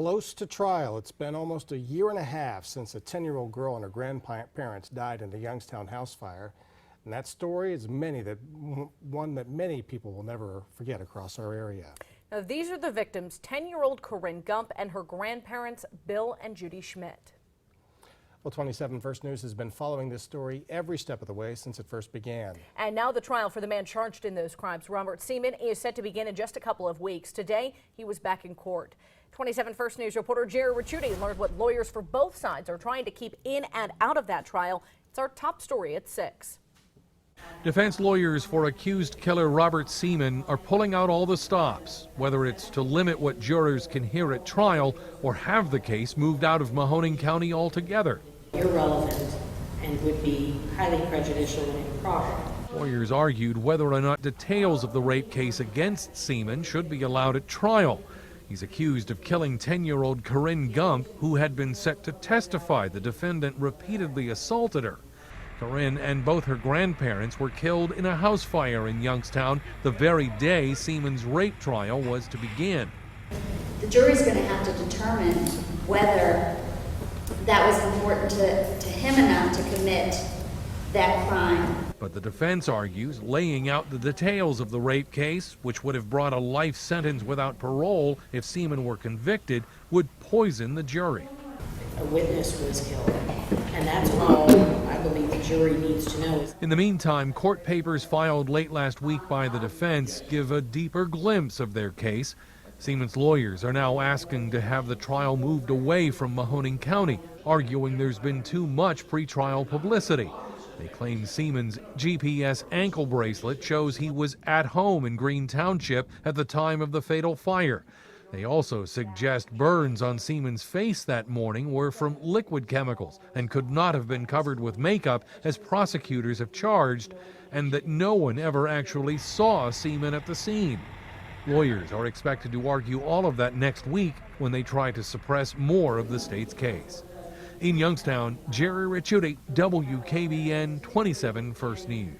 Close to trial. It's been almost a year and a half since a 10-year-old girl and her grandparents died in the Youngstown house fire. And that story is one that many people will never forget across our area. Now, these are the victims, 10-year-old Corinne Gump and her grandparents, Bill and Judy Schmidt. Well, 27 First News has been following this story every step of the way since it first began. And now the trial for the man charged in those crimes, Robert Seman, is set to begin in just a couple of weeks. Today, he was back in court. 27 First News reporter Jerry Ricciuti learned what lawyers for both sides are trying to keep in and out of that trial. It's our top story at 6. Defense lawyers for accused killer Robert Seman are pulling out all the stops, whether it's to limit what jurors can hear at trial or have the case moved out of Mahoning County altogether. Irrelevant and would be highly prejudicial and improper. Lawyers argued whether or not details of the rape case against Seman should be allowed at trial. He's accused of killing 10-year-old Corinne Gump, who had been set to testify the defendant repeatedly assaulted her. Corinne and both her grandparents were killed in a house fire in Youngstown the very day Seman's rape trial was to begin. The jury's going to have to determine whether that was important to him enough to commit that crime. But the defense argues laying out the details of the rape case, which would have brought a life sentence without parole if Seman were convicted, would poison the jury. A witness was killed, and that's all I believe the jury needs to know. In the meantime, court papers filed late last week by the defense give a deeper glimpse of their case. Seman's lawyers are now asking to have the trial moved away from Mahoning County, arguing there's been too much pretrial publicity. They claim Seman's GPS ankle bracelet shows he was at home in Green Township at the time of the fatal fire. They also suggest burns on Seman's face that morning were from liquid chemicals and could not have been covered with makeup, as prosecutors have charged, and that no one ever actually saw Seman at the scene. Lawyers are expected to argue all of that next week when they try to suppress more of the state's case. In Youngstown, Jerry Ricciuti, WKBN 27 First News.